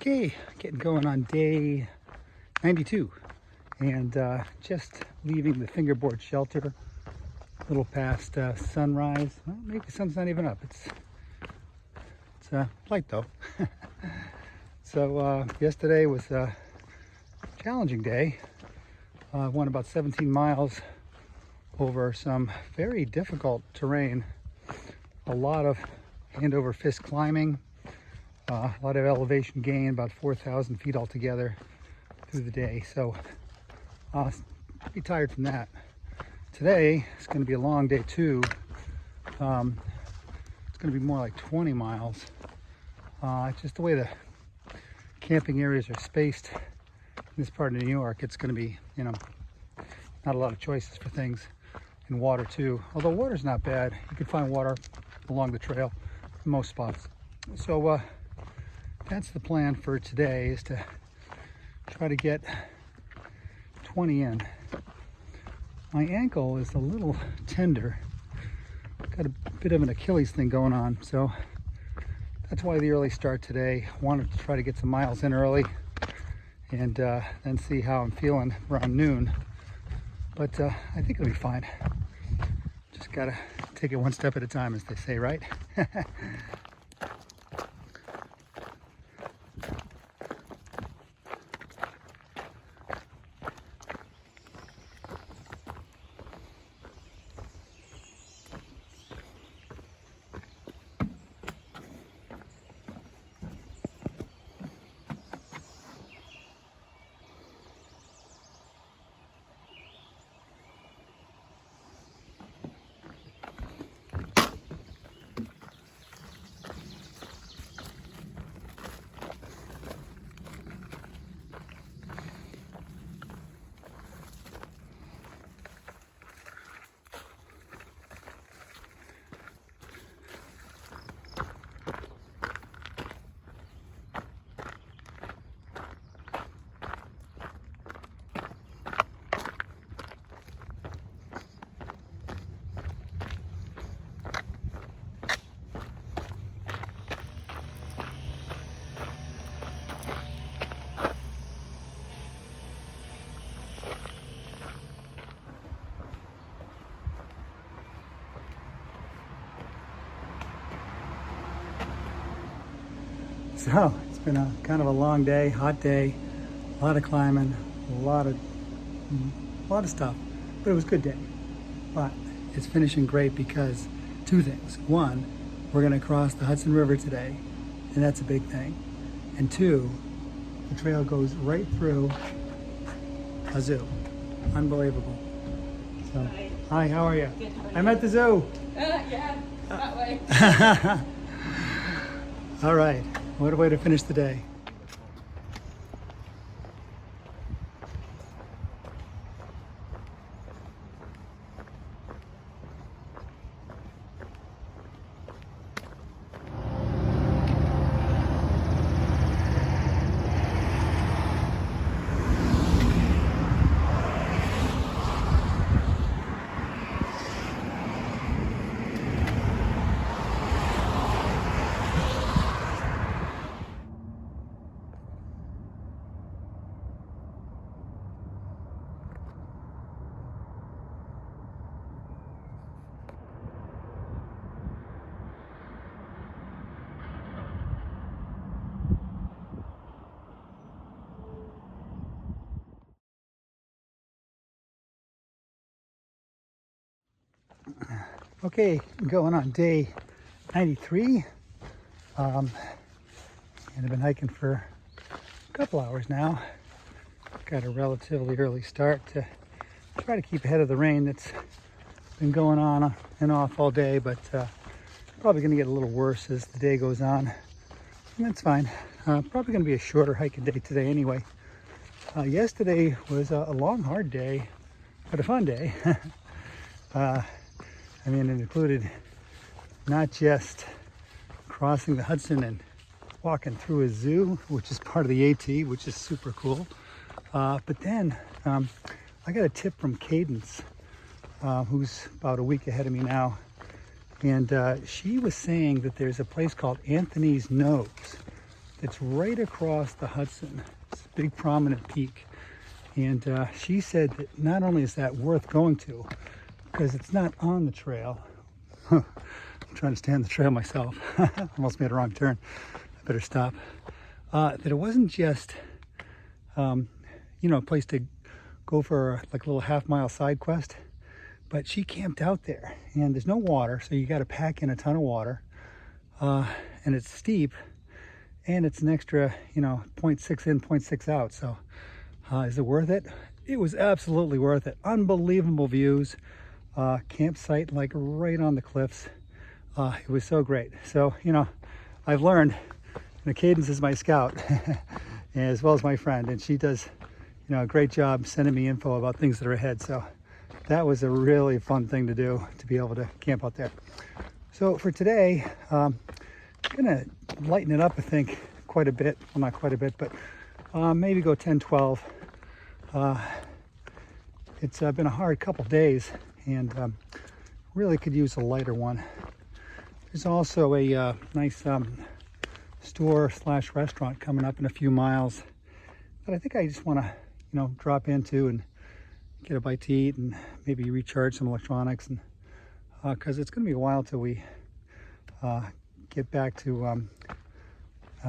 Okay, getting going on day 92 and just leaving the fingerboard shelter a little past sunrise. Well, maybe the sun's not even up. It's light though. So yesterday was a challenging day. Went about 17 miles over some very difficult terrain. A lot of hand over fist climbing. A lot of elevation gain, about 4,000 feet altogether through the day. So pretty tired from that. Today it's going to be a long day too. It's going to be more like 20 miles. Just the way the camping areas are spaced in this part of New York, it's going to be, not a lot of choices for things. And water too. Although water's not bad. You can find water along the trail in most spots. So that's the plan for today, is to try to get 20 in. My ankle is a little tender. Got a bit of an Achilles thing going on, so that's why the early start today. Wanted to try to get some miles in early and then see how I'm feeling around noon. But I think it'll be fine. Just gotta take it one step at a time, as they say, right? So it's been a kind of a long day, hot day, a lot of climbing, a lot of stuff, but it was a good day. But it's finishing great because two things. One, we're going to cross the Hudson River today, and that's a big thing. And two, the trail goes right through a zoo. Unbelievable. So, hi, how are you? Good, how are you? I'm at the zoo. Yeah, that way. All right. What a way to finish the day. Okay, going on day 93. And I've been hiking for a couple hours now. Got a relatively early start to try to keep ahead of the rain that's been going on and off all day, but probably going to get a little worse as the day goes on. And that's fine. Probably going to be a shorter hiking day today anyway. Yesterday was a long, hard day, but a fun day. I mean, it included not just crossing the Hudson and walking through a zoo, which is part of the AT, which is super cool. But then I got a tip from Cadence, who's about a week ahead of me now. And she was saying that there's a place called Anthony's Nose, that's right across the Hudson. It's a big prominent peak. And she said that not only is that worth going to, because it's not on the trail. I'm trying to stay on the trail myself. Almost made a wrong turn. I better stop. That it wasn't just, a place to go for like a little half-mile side quest, but she camped out there, and there's no water, so you got to pack in a ton of water, and it's steep, and it's an extra, 0.6 in, 0.6 out. So is it worth it? It was absolutely worth it. Unbelievable views. Campsite like right on the cliffs. It was so great. So, I've learned, Cadence is my scout as well as my friend, and she does, a great job sending me info about things that are ahead. So that was a really fun thing to do, to be able to camp out there. So for today, I'm gonna lighten it up, I think, quite a bit. Well, not quite a bit, but maybe go 10, 12. It's been a hard couple days, and really could use a lighter one. There's also a nice store/restaurant coming up in a few miles that I think I just want to, drop into and get a bite to eat and maybe recharge some electronics, and because it's going to be a while till we get back to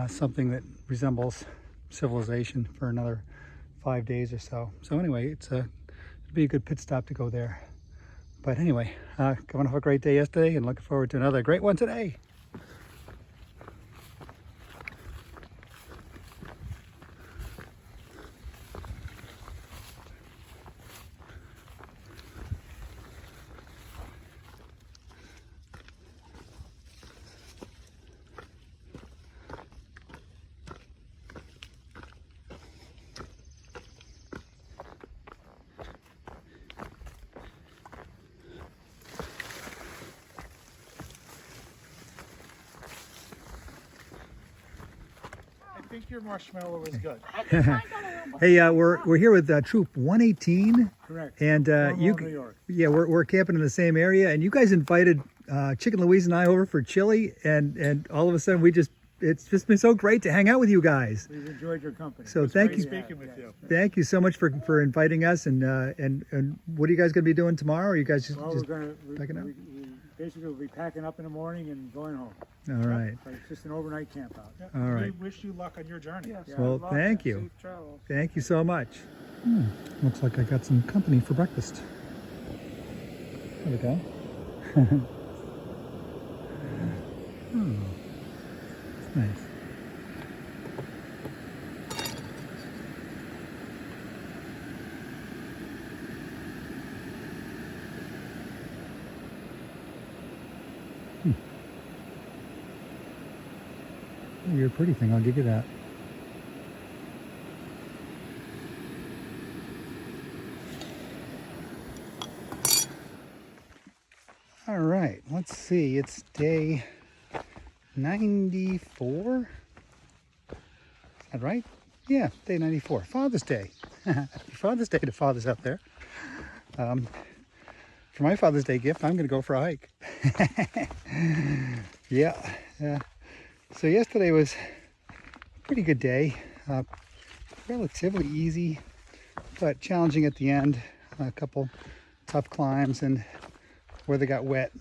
something that resembles civilization for another 5 days or so. So anyway, it'd be a good pit stop to go there. But anyway, going off a great day yesterday and looking forward to another great one today. I think your marshmallow is good. Hey, we're here with Troop 118. Correct. And New York. yeah, we're camping in the same area, and you guys invited Chicken Louise and I over for chili, and all of a sudden it's just been so great to hang out with you guys. We've enjoyed your company. So It's thank great you. speaking with you. Thank you so much for inviting us, and what are you guys going to be doing tomorrow? Are you guys Well, just we're packing up? we basically will be packing up in the morning and going home. all right? But it's just an overnight camp out. All right. We wish you luck on your journey. Yeah, Well, luck thank and you. safe travels. Thank you so much. Looks like I got some company for breakfast. There we go. Nice. You're a pretty thing, I'll give you that. All right, let's see, it's day 94. Is that right? Yeah, day 94, Father's Day. Happy Father's Day to fathers out there. For my Father's Day gift, I'm gonna go for a hike. Yeah. So yesterday was a pretty good day, relatively easy, but challenging at the end. A couple tough climbs and weather got wet.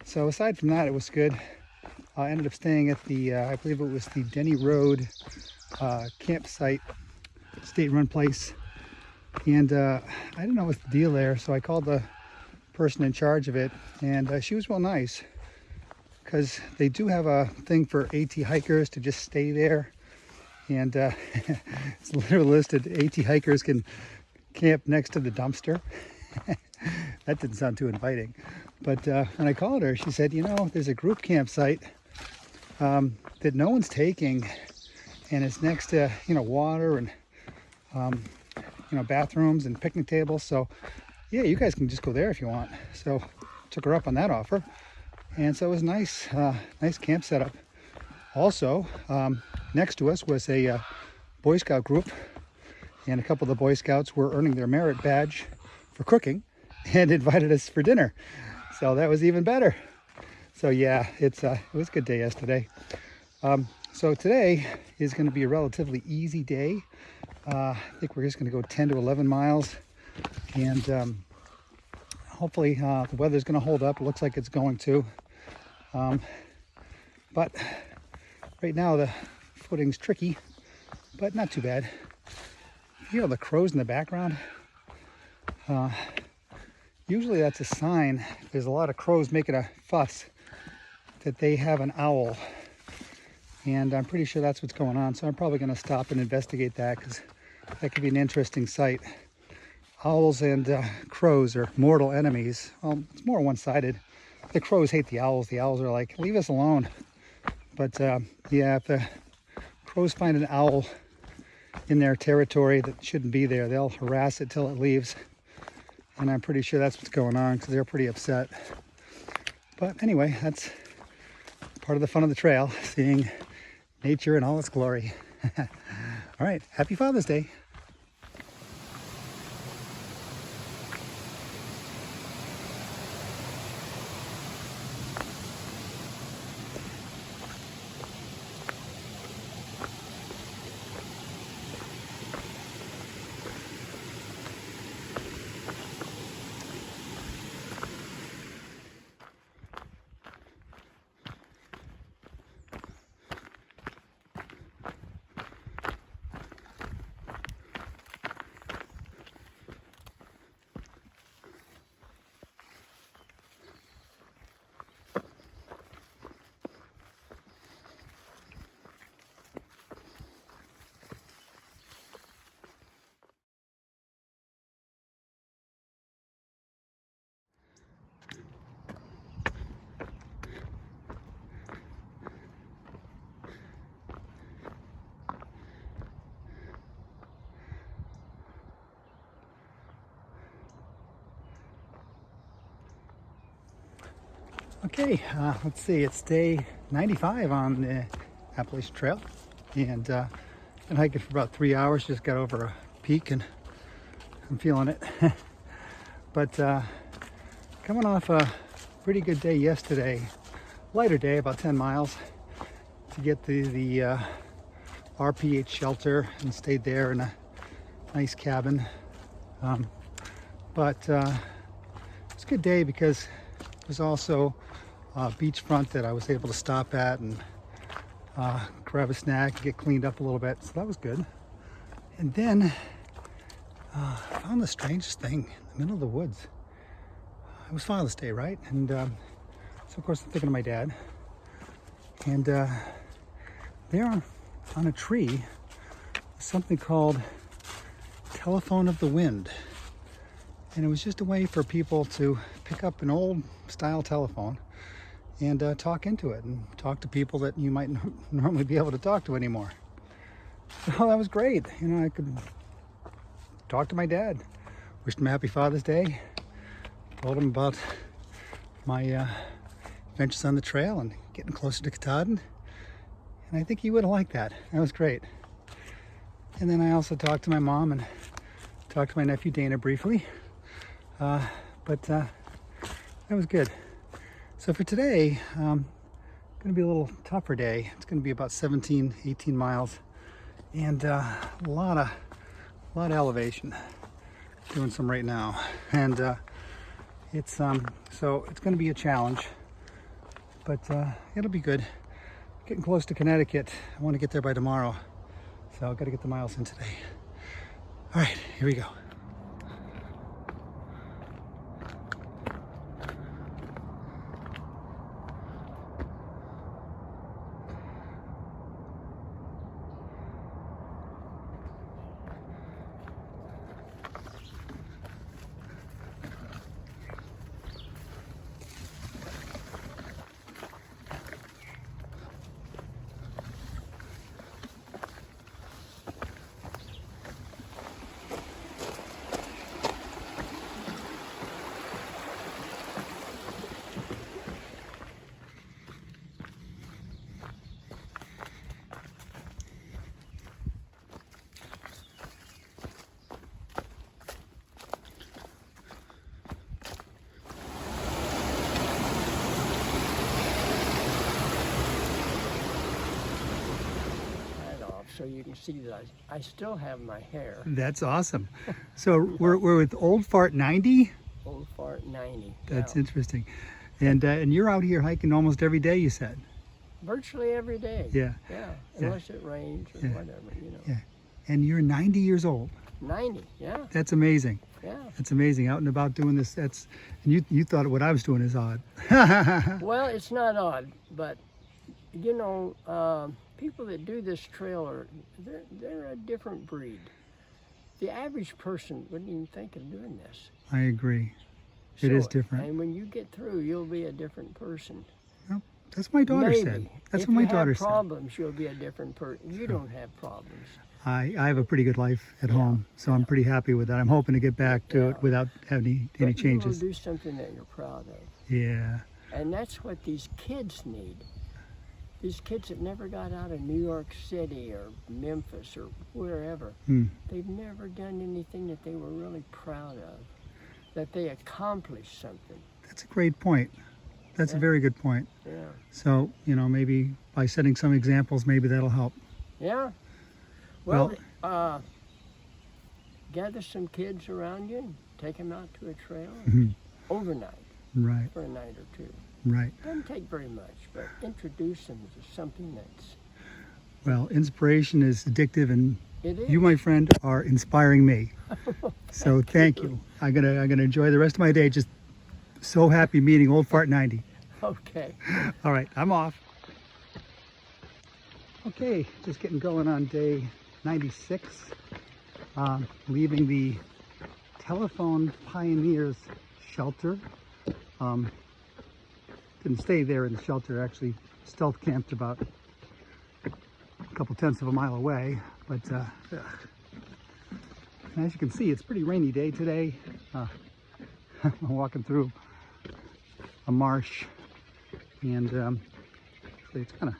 So aside from that, it was good. I ended up staying at the, I believe it was the Denny Road campsite, state-run place. And I didn't know what's the deal there, so I called the person in charge of it, and she was real nice, because they do have a thing for AT hikers to just stay there, and it's literally listed AT hikers can camp next to the dumpster. That didn't sound too inviting, but when I called her, she said, there's a group campsite that no one's taking, and it's next to water and bathrooms and picnic tables, so yeah, you guys can just go there if you want. So took her up on that offer. And so it was nice, nice camp setup. Also, next to us was a Boy Scout group, and a couple of the Boy Scouts were earning their merit badge for cooking and invited us for dinner. So that was even better. So yeah, it was a good day yesterday. So today is going to be a relatively easy day. I think we're just going to go 10 to 11 miles, and hopefully the weather's going to hold up. It looks like it's going to. But right now the footing's tricky, but not too bad. You know the crows in the background? Usually that's a sign, if there's a lot of crows making a fuss, that they have an owl. And I'm pretty sure that's what's going on. So I'm probably going to stop and investigate that, because that could be an interesting sight. Owls and crows are mortal enemies. Well, it's more one-sided. The crows hate the owls. The owls are like, leave us alone. But yeah, if the crows find an owl in their territory that shouldn't be there, they'll harass it till it leaves. And I'm pretty sure that's what's going on, because they're pretty upset. But anyway, that's part of the fun of the trail, seeing nature in all its glory. All right, happy Father's Day. Okay, let's see, it's day 95 on the Appalachian Trail, and been hiking for about 3 hours. Just got over a peak and I'm feeling it. But coming off a pretty good day yesterday, lighter day, about 10 miles to get to the RPH shelter, and stayed there in a nice cabin. But it's a good day because there's also a beachfront that I was able to stop at and grab a snack and get cleaned up a little bit, so that was good. And then I found the strangest thing in the middle of the woods. It was Father's Day, right? And so of course I'm thinking of my dad. And there on a tree was something called Telephone of the Wind. And it was just a way for people to pick up an old style telephone and talk into it, and talk to people that you might normally be able to talk to anymore. So that was great. You know, I could talk to my dad, wished him a happy Father's Day, told him about my adventures on the trail and getting closer to Katahdin. And I think he would have liked that. That was great. And then I also talked to my mom and talked to my nephew Dana briefly. But that was good. So for today, going to be a little tougher day. It's going to be about 17, 18 miles, and a lot of elevation. Doing some right now, and it's so it's going to be a challenge, but it'll be good. Getting close to Connecticut. I want to get there by tomorrow, so I've got to get the miles in today. All right, here we go. so you can see that I still have my hair. That's awesome. So we're with Old Fart 90. Old Fart 90. That's yeah. interesting. And you're out here hiking almost every day, you said. Virtually every day. Yeah. Yeah, unless it rains or whatever, you know. Yeah. And you're 90 years old. 90, yeah, That's amazing. yeah. That's amazing. Out and about doing this. And you thought what I was doing is odd. Well, it's not odd, but you know, people that do this trail they're a different breed. The average person wouldn't even think of doing this. I agree. It is different. And when you get through, you'll be a different person. Well, that's what my daughter Maybe. said. That's if what my you daughter have said. problems, you'll be a different person. You don't have problems. I have a pretty good life at home, so I'm pretty happy with that. I'm hoping to get back to it without having any But changes. you will do something that you're proud of. Yeah. And that's what these kids need. These kids that never got out of New York City or Memphis or wherever, they've never done anything that they were really proud of, that they accomplished something. That's a great point. That's a very good point. Yeah. So, maybe by setting some examples, maybe that'll help. Yeah. Well, gather some kids around you and take them out to a trail overnight Right, for a night or two. right. Doesn't take very much, but introduce them to something that's, Well, inspiration is addictive, and it is. you, my friend, are inspiring me. So thank you. I'm gonna enjoy the rest of my day. Just so happy meeting Old Fart 90. Okay. All right, I'm off. Okay, just getting going on day 96. Leaving the Telephone Pioneers shelter. Didn't stay there in the shelter, actually stealth camped about a couple tenths of a mile away. But as you can see, it's a pretty rainy day today. I'm walking through a marsh, and actually it's kind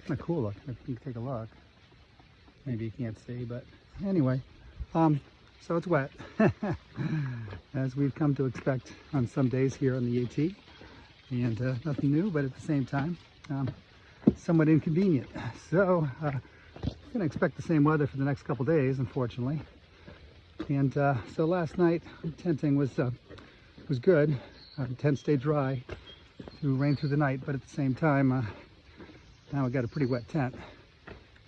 of cool looking. If you can take a look, maybe you can't see, but anyway, so it's wet, as we've come to expect on some days here on the AT, and nothing new, but at the same time, somewhat inconvenient. So I'm gonna expect the same weather for the next couple days, unfortunately. And so last night tenting was good. The tent stayed dry through rain through the night, but at the same time, now we got a pretty wet tent.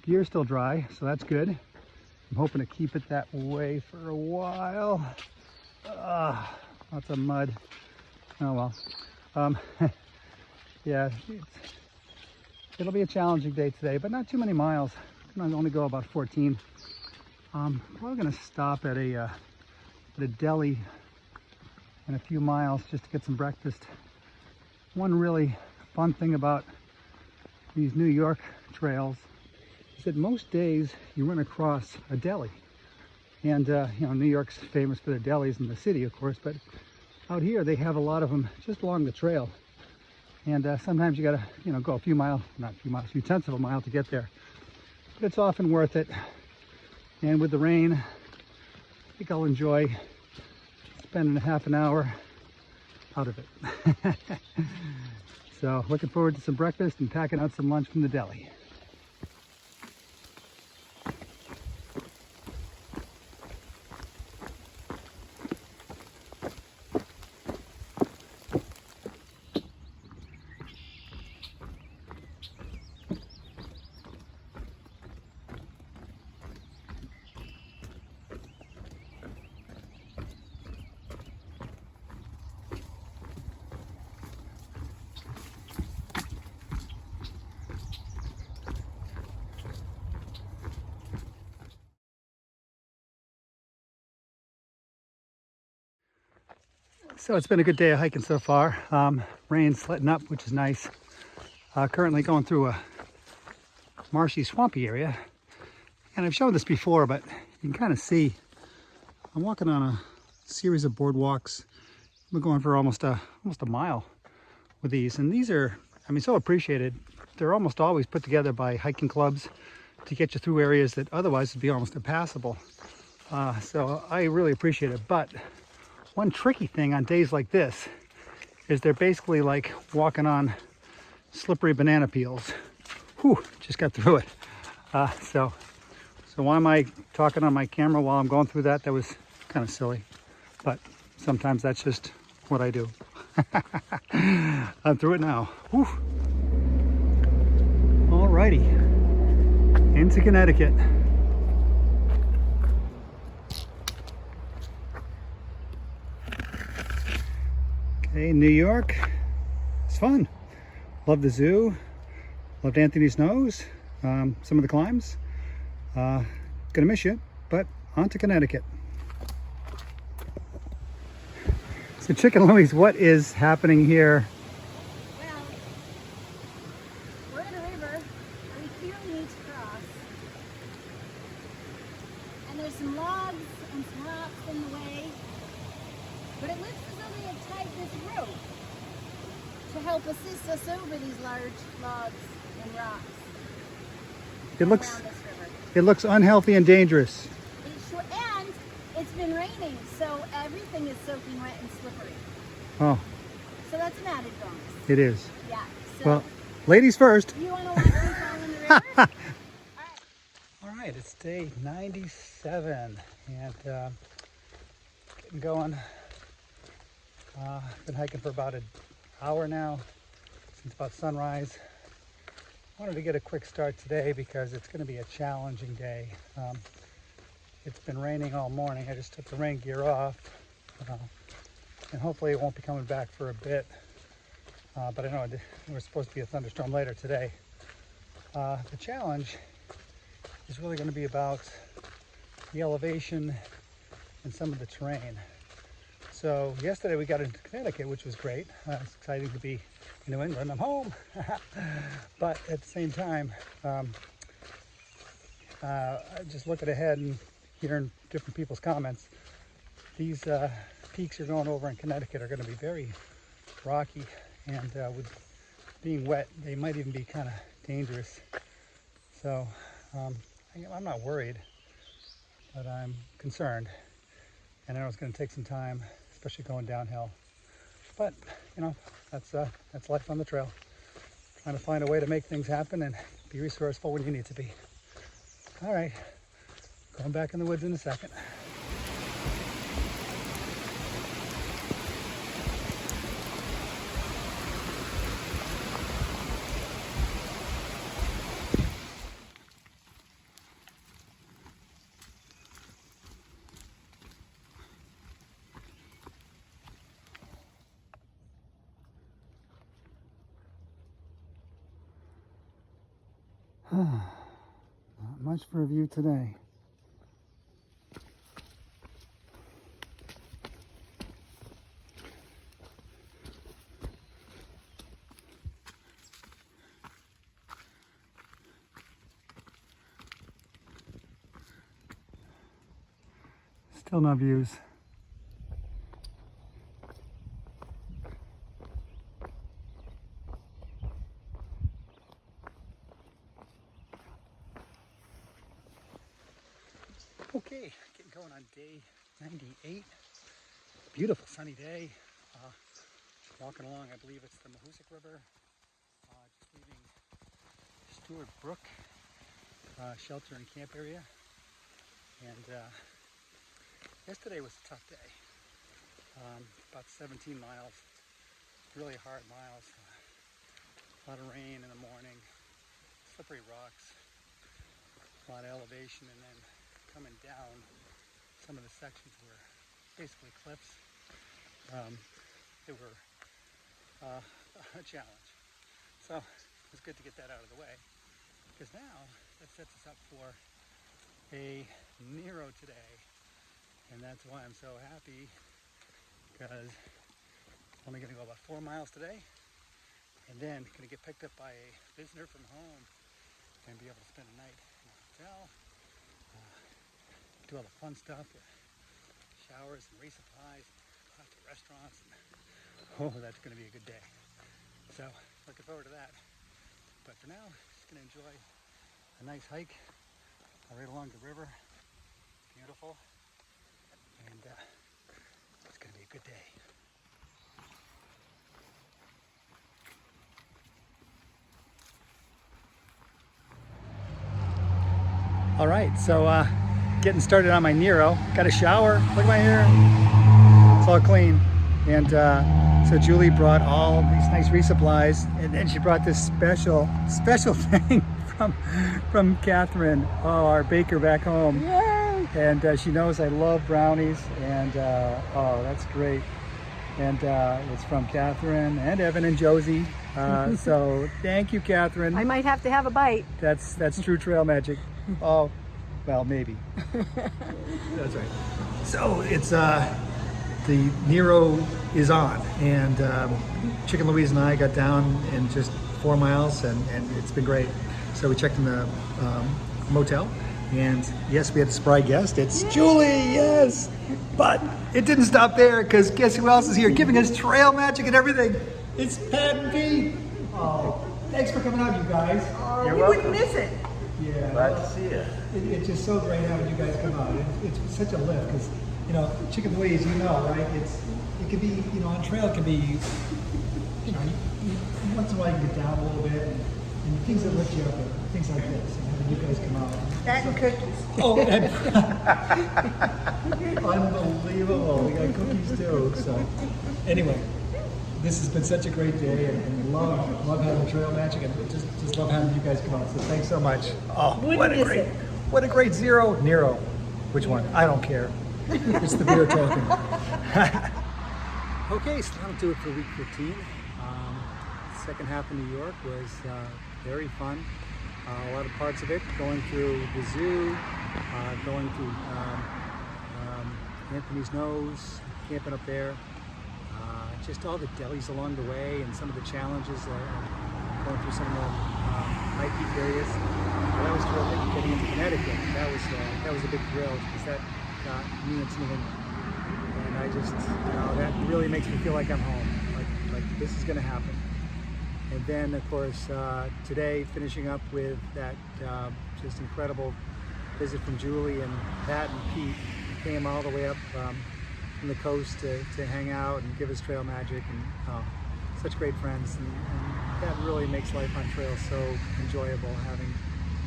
Gear's still dry, so that's good. I'm hoping to keep it that way for a while. Lots of mud. Oh well. Yeah, it'll be a challenging day today, but not too many miles. I'm gonna only go about 14. Probably gonna stop at a deli in a few miles just to get some breakfast. One really fun thing about these New York trails is that most days you run across a deli. And New York's famous for their delis in the city, of course, but out here they have a lot of them just along the trail. And sometimes you gotta, go a few tenths of a mile to get there. But it's often worth it. And with the rain, I think I'll enjoy spending a half an hour out of it. So looking forward to some breakfast and packing out some lunch from the deli. So it's been a good day of hiking so far. Rain's letting up, which is nice. Currently going through a marshy, swampy area. And I've shown this before, but you can kind of see I'm walking on a series of boardwalks. We're going for almost a mile with these. And these are, so appreciated. They're almost always put together by hiking clubs to get you through areas that otherwise would be almost impassable. So I really appreciate it. But one tricky thing on days like this is they're basically like walking on slippery banana peels. Whew, just got through it. So So why am I talking on my camera while I'm going through that? That was kind of silly, but sometimes that's just what I do. I'm through it now. Whew. Alrighty, into Connecticut. Okay, New York. It's fun. Love the zoo. Loved Anthony's Nose. Some of the climbs. Gonna miss you, but on to Connecticut. So Chicken Louie's, what is happening here? Well, we're in a river we clearly need to cross. And there's some logs and some rocks in the way. But it looks as though they have tied this rope to help assist us over these large logs and rocks It looks around this river. it looks unhealthy and dangerous. And it's been raining, so everything is soaking wet and slippery. Oh, So that's an added bonus. it is. Yeah. So Well, ladies first. you want to watch me fall in the river? All right, it's day 97 and getting going. Been hiking for about an hour now, since about sunrise. Wanted to get a quick start today because it's going to be a challenging day. It's been raining all morning. I just took the rain gear off, and hopefully it won't be coming back for a bit. But I know we're supposed to be a thunderstorm later today. The challenge is really going to be about the elevation and some of the terrain. So yesterday we got into Connecticut, which was great. It's exciting to be in New England. I'm home. But at the same time, just looking ahead and hearing different people's comments, these peaks you're going over in Connecticut are going to be very rocky, and with being wet, they might even be kind of dangerous. So I'm not worried, but I'm concerned. And I know it's going to take some time, especially going downhill. But you know, that's life on the trail. Trying to find a way to make things happen and be resourceful when you need to be. All right, going back in the woods in a second. Not much for a view today. Still no views. Okay, getting going on day 98. Beautiful sunny day. Walking along, I believe it's the Hudson River. Just leaving Stewart Brook shelter and camp area. And yesterday was a tough day. About 17 miles, really hard miles. A lot of rain in the morning, slippery rocks, a lot of elevation, and then coming down, some of the sections were basically cliffs. They were a challenge. So it was good to get that out of the way, because now that sets us up for a Nero today, and that's why I'm so happy, because I'm only going to go about 4 miles today, and then going to get picked up by a visitor from home and be able to spend a night in a hotel. Do all the fun stuff, showers and resupplies, lots of restaurants. And, that's going to be a good day. So looking forward to that. But for now, just going to enjoy a nice hike right along the river. Beautiful, and it's going to be a good day. All right, so getting started on my Nero. Got a shower. Look at my hair. It's all clean. And so Julie brought all these nice resupplies, and then she brought this special thing from Catherine, our baker back home. Yay! And she knows I love brownies, and oh, that's great. And it's from Catherine and Evan and Josie. So thank you, Catherine. I might have to have a bite. That's true trail magic. Oh, well, maybe. That's right. So it's the Nero is on, and Chicken Louise and I got down in just 4 miles, and it's been great. So we checked in the motel, and yes, we had a surprise guest. It's Julie, yes. But it didn't stop there, because guess who else is here giving us trail magic and everything? It's Pat and Pete. Oh, thanks for coming out, you guys. You're welcome. Wouldn't miss it. Yeah. Glad to see you. It's just so great having you guys come out. It's such a lift, because Chicken Louise, right? It can be, on trail it can be, once in a while you can get down a little bit, and things that lift you up, things like this, and having you guys come out. That and cookies. Oh, and unbelievable! We got cookies too. So, anyway, this has been such a great day, and we love having trail magic, and just love having you guys come out. So, thanks so much. Oh, what a great Nero. Which one? I don't care. It's the beer talking. Okay, so that'll do it for week 15. Second half in New York was very fun. A lot of parts of it, going through the zoo, going through Anthony's Nose, camping up there. Just all the delis along the way, and some of the challenges, going through some of the high peak areas. That was terrific. Getting into Connecticut, that was a big thrill, because that got me into New England. And I just, that really makes me feel like I'm home, like this is going to happen. And then, of course, today, finishing up with that just incredible visit from Julie and Pat and Pete. Came all the way up from the coast to hang out and give us trail magic, and such great friends. And that really makes life on trail so enjoyable, having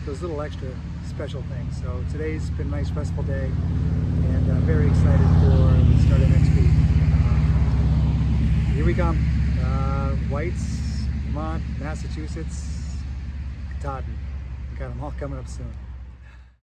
those little extra special things. So today's been a nice, restful day, and very excited for the start of next week. Here we come. Whites, Vermont, Massachusetts, Katahdin. We got them all coming up soon.